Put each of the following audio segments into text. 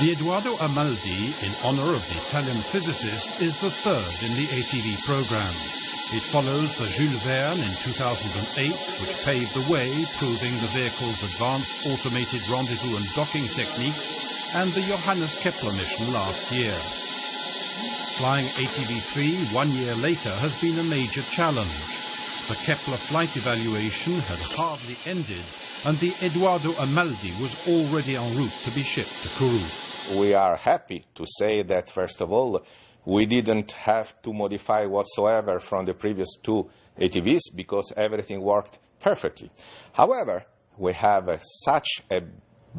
The Edoardo Amaldi, in honor of the Italian physicist, is the third in the ATV program. It follows the Jules Verne in 2008, which paved the way, proving the vehicle's advanced automated rendezvous and docking techniques, and the Johannes Kepler mission last year. Flying ATV-3 1 year later has been a major challenge. The Kepler flight evaluation had hardly ended, and the Edoardo Amaldi was already en route to be shipped to Kourou. We are happy to say that, first of all, we didn't have to modify whatsoever from the previous two ATVs because everything worked perfectly. However, we have such a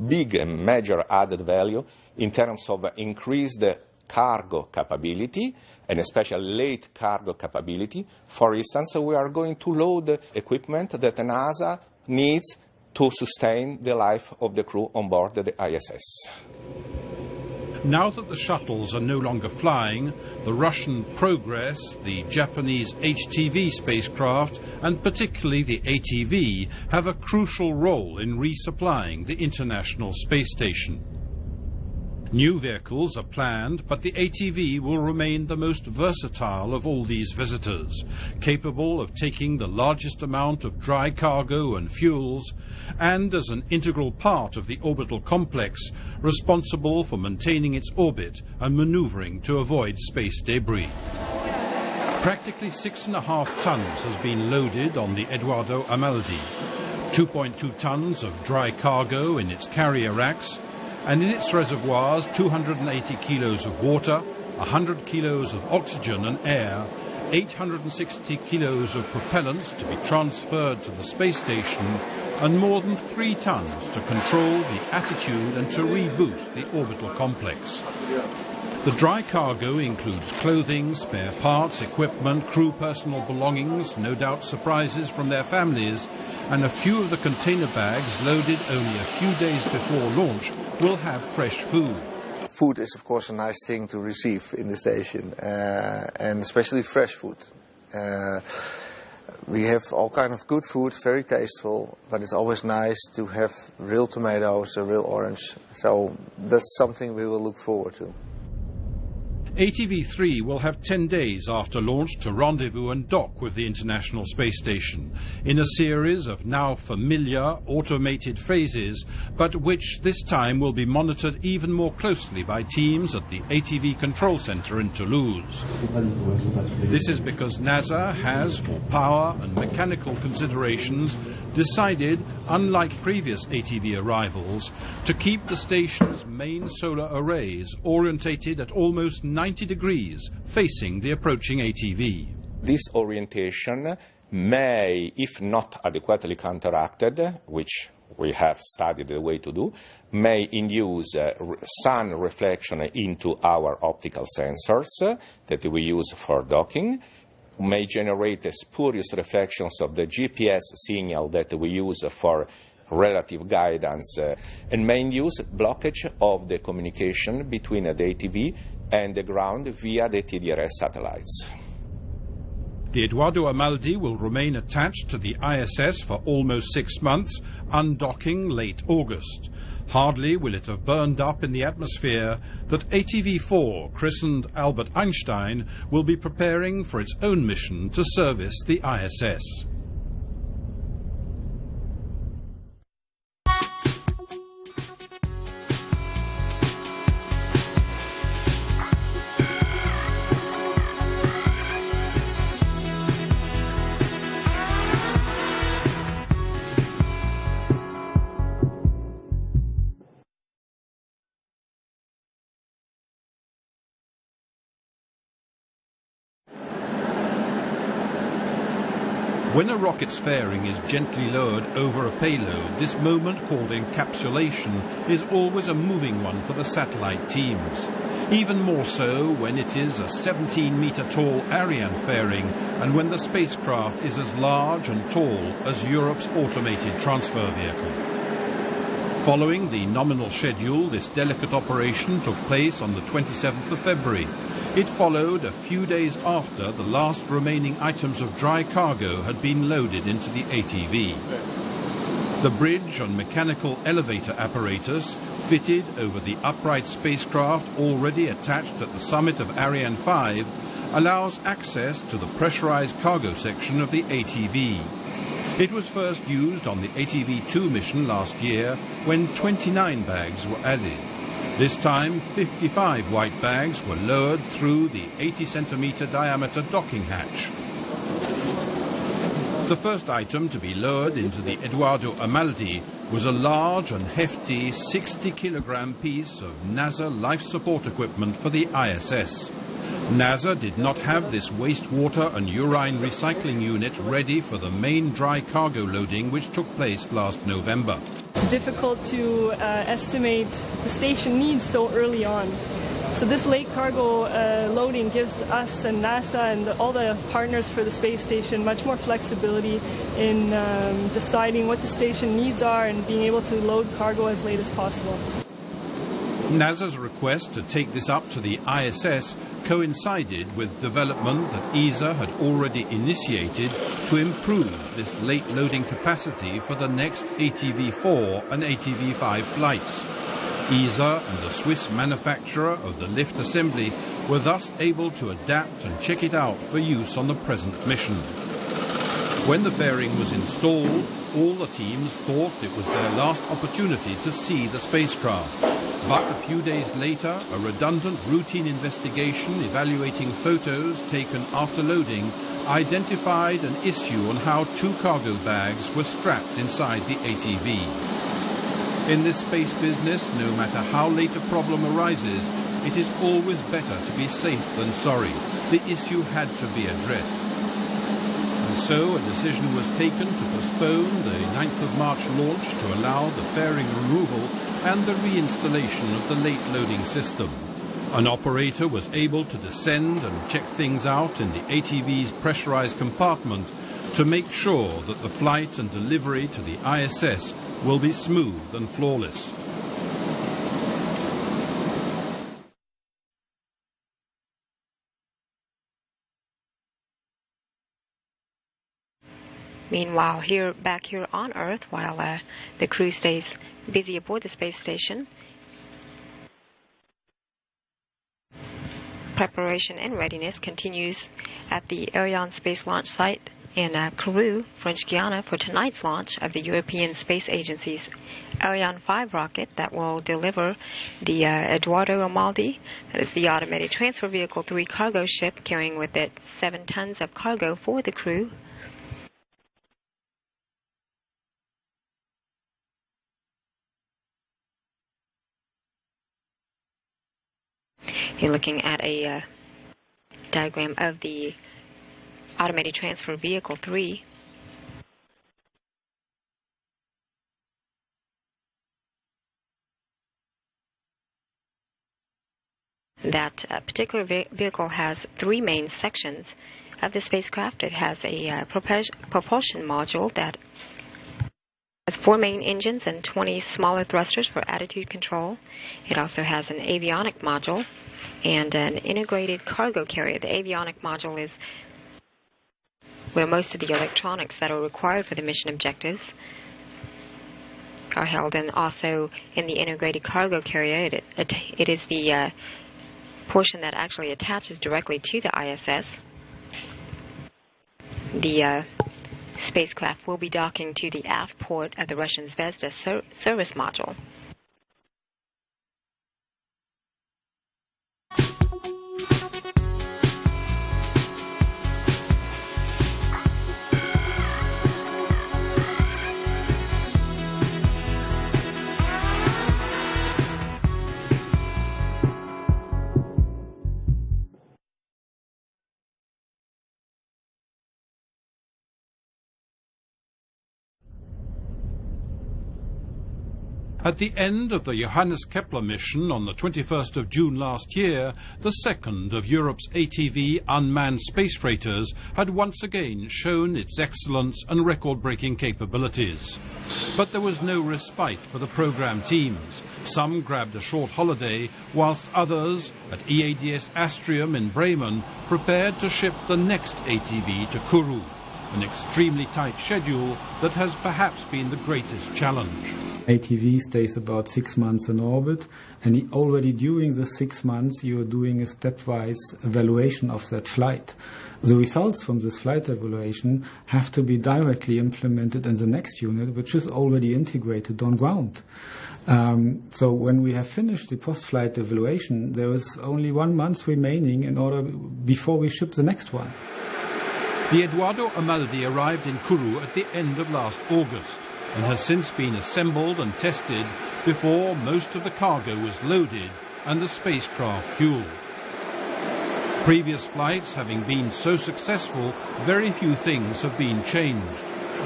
big and major added value in terms of increased cargo capability, and especially late cargo capability. For instance, we are going to load equipment that NASA needs to sustain the life of the crew on board the ISS. Now that the shuttles are no longer flying, the Russian Progress, the Japanese ATV spacecraft, and particularly the ATV, have a crucial role in resupplying the International Space Station. New vehicles are planned, but the ATV will remain the most versatile of all these visitors, capable of taking the largest amount of dry cargo and fuels, and as an integral part of the orbital complex, responsible for maintaining its orbit and maneuvering to avoid space debris. Practically 6.5 tons has been loaded on the Edoardo Amaldi, 2.2 tons of dry cargo in its carrier racks, and in its reservoirs 280 kilos of water, 100 kilos of oxygen and air, 860 kilos of propellants to be transferred to the space station, and more than 3 tons to control the attitude and to reboost the orbital complex. The dry cargo includes clothing, spare parts, equipment, crew personal belongings, no doubt surprises from their families, and a few of the container bags loaded only a few days before launch will have fresh food. Food is of course a nice thing to receive in the station, and especially fresh food. We have all kind of good food, very tasteful, but it's always nice to have real tomatoes, a real orange. So that's something we will look forward to. ATV-3 will have 10 days after launch to rendezvous and dock with the International Space Station in a series of now familiar automated phases, but which this time will be monitored even more closely by teams at the ATV Control Center in Toulouse. This is because NASA has, for power and mechanical considerations, decided, unlike previous ATV arrivals, to keep the station's main solar arrays orientated at almost 90 degrees, facing the approaching ATV. This orientation may, if not adequately counteracted, which we have studied the way to do, may induce sun reflection into our optical sensors that we use for docking, may generate spurious reflections of the GPS signal that we use for relative guidance, and may induce blockage of the communication between the ATV and the ground via the TDRS satellites. The Edoardo Amaldi will remain attached to the ISS for almost 6 months, undocking late August. Hardly will it have burned up in the atmosphere that ATV-4, christened Albert Einstein, will be preparing for its own mission to service the ISS. When a rocket's fairing is gently lowered over a payload, this moment called encapsulation is always a moving one for the satellite teams. Even more so when it is a 17-meter tall Ariane fairing and when the spacecraft is as large and tall as Europe's automated transfer vehicle. Following the nominal schedule, this delicate operation took place on the 27th of February. It followed a few days after the last remaining items of dry cargo had been loaded into the ATV. The bridge and mechanical elevator apparatus fitted over the upright spacecraft already attached at the summit of Ariane 5 allows access to the pressurized cargo section of the ATV. It was first used on the ATV-2 mission last year when 29 bags were added. This time, 55 white bags were lowered through the 80-centimeter diameter docking hatch. The first item to be lowered into the Eduardo Amaldi was a large and hefty 60-kilogram piece of NASA life support equipment for the ISS. NASA did not have this wastewater and urine recycling unit ready for the main dry cargo loading which took place last November. It's difficult to estimate the station needs so early on. So this late cargo loading gives us and NASA and all the partners for the space station much more flexibility in deciding what the station needs are and being able to load cargo as late as possible. NASA's request to take this up to the ISS coincided with development that ESA had already initiated to improve this late loading capacity for the next ATV-4 and ATV-5 flights. ESA and the Swiss manufacturer of the lift assembly were thus able to adapt and check it out for use on the present mission. When the fairing was installed, all the teams thought it was their last opportunity to see the spacecraft. But a few days later, a redundant routine investigation evaluating photos taken after loading identified an issue on how 2 cargo bags were strapped inside the ATV. In this space business, no matter how late a problem arises, it is always better to be safe than sorry. The issue had to be addressed. And so a decision was taken to postpone the 9th of March launch to allow the fairing removal and the reinstallation of the late loading system. An operator was able to descend and check things out in the ATV's pressurized compartment to make sure that the flight and delivery to the ISS will be smooth and flawless. Meanwhile, back here on Earth, while the crew stays busy aboard the space station, preparation and readiness continues at the Ariane Space Launch Site in Kourou, French Guiana, for tonight's launch of the European Space Agency's Ariane 5 rocket that will deliver the Eduardo Amaldi, that is the automated transfer vehicle 3 cargo ship carrying with it 7 tons of cargo for the crew. You're looking at a diagram of the automated transfer vehicle 3. That particular vehicle has 3 main sections of the spacecraft. It has a propulsion module that has 4 main engines and 20 smaller thrusters for attitude control. It also has an avionic module and an integrated cargo carrier. The avionic module is where most of the electronics that are required for the mission objectives are held, and also in the integrated cargo carrier, it is the portion that actually attaches directly to the ISS. The spacecraft will be docking to the aft port of the Russian Zvezda service module. At the end of the Johannes Kepler mission on the 21st of June last year, the second of Europe's ATV unmanned space freighters had once again shown its excellence and record-breaking capabilities. But there was no respite for the program teams. Some grabbed a short holiday, whilst others, at EADS Astrium in Bremen, prepared to ship the next ATV to Kourou. an extremely tight schedule that has perhaps been the greatest challenge. ATV stays about 6 months in orbit, and already during the 6 months you're doing a stepwise evaluation of that flight. The results from this flight evaluation have to be directly implemented in the next unit, which is already integrated on ground. So when we have finished the post-flight evaluation, there is only 1 month remaining before we ship the next one. The Eduardo Amaldi arrived in Kourou at the end of last August and has since been assembled and tested before most of the cargo was loaded and the spacecraft fueled. Previous flights having been so successful, very few things have been changed.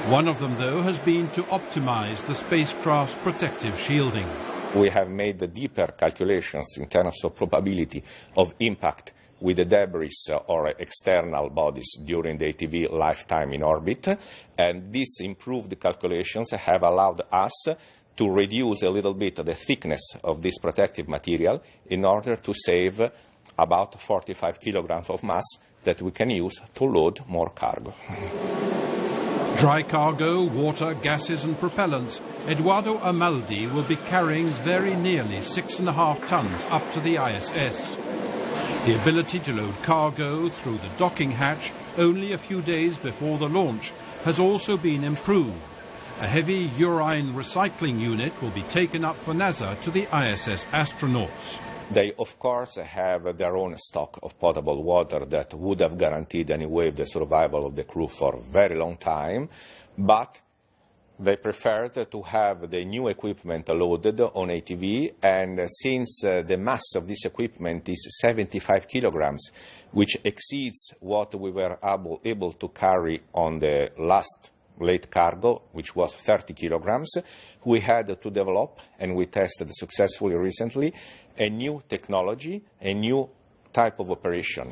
One of them, though, has been to optimize the spacecraft's protective shielding. We have made the deeper calculations in terms of probability of impact with the debris or external bodies during the ATV lifetime in orbit, and these improved calculations have allowed us to reduce a little bit the thickness of this protective material in order to save about 45 kilograms of mass that we can use to load more cargo. Dry cargo, water, gases and propellants, Eduardo Amaldi will be carrying very nearly 6.5 tons up to the ISS. The ability to load cargo through the docking hatch only a few days before the launch has also been improved. A heavy urine recycling unit will be taken up for NASA to the ISS astronauts. They, of course, have their own stock of potable water that would have guaranteed anyway the survival of the crew for a very long time, but they preferred to have the new equipment loaded on ATV, and since the mass of this equipment is 75 kilograms, which exceeds what we were able to carry on the last late cargo, which was 30 kilograms, we had to develop, and we tested successfully recently, a new technology, a new type of operation.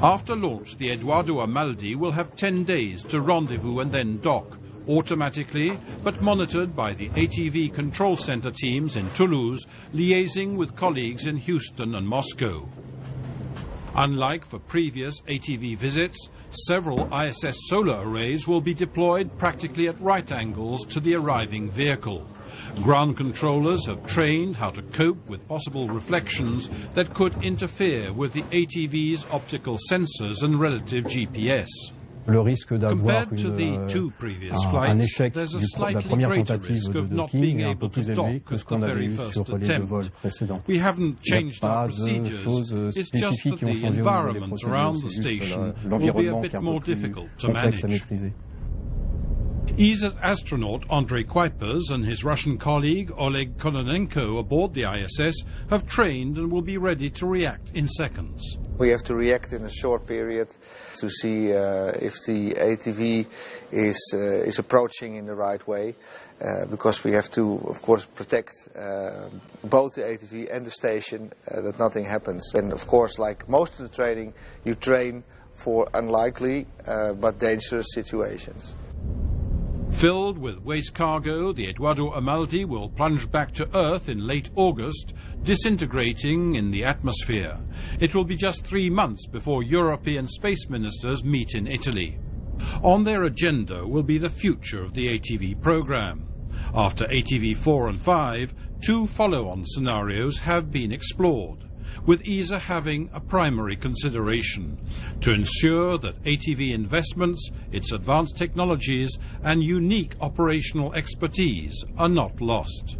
After launch, the Eduardo Amaldi will have 10 days to rendezvous and then dock, automatically, but monitored by the ATV control center teams in Toulouse, liaising with colleagues in Houston and Moscow. Unlike for previous ATV visits, several ISS solar arrays will be deployed practically at right angles to the arriving vehicle. Ground controllers have trained how to cope with possible reflections that could interfere with the ATV's optical sensors and relative GPS. Compared to the two previous flights, there's a slightly greater risk of not being able to dock at the very first attempt. We haven't changed our procedures, it's just that the environment around the station will be a bit more difficult to manage. ESA's astronaut Andrei Kuipers and his Russian colleague Oleg Kononenko aboard the ISS have trained and will be ready to react in seconds. We have to react in a short period to see if the ATV is approaching in the right way, because we have to, of course, protect both the ATV and the station, that nothing happens. And of course, like most of the training, you train for unlikely but dangerous situations. Filled with waste cargo, the Eduardo Amaldi will plunge back to Earth in late August, disintegrating in the atmosphere. It will be just 3 months before European space ministers meet in Italy. On their agenda will be the future of the ATV program. After ATV 4 and 5, 2 follow-on scenarios have been explored, with ESA having a primary consideration to ensure that ATV investments, its advanced technologies and unique operational expertise are not lost.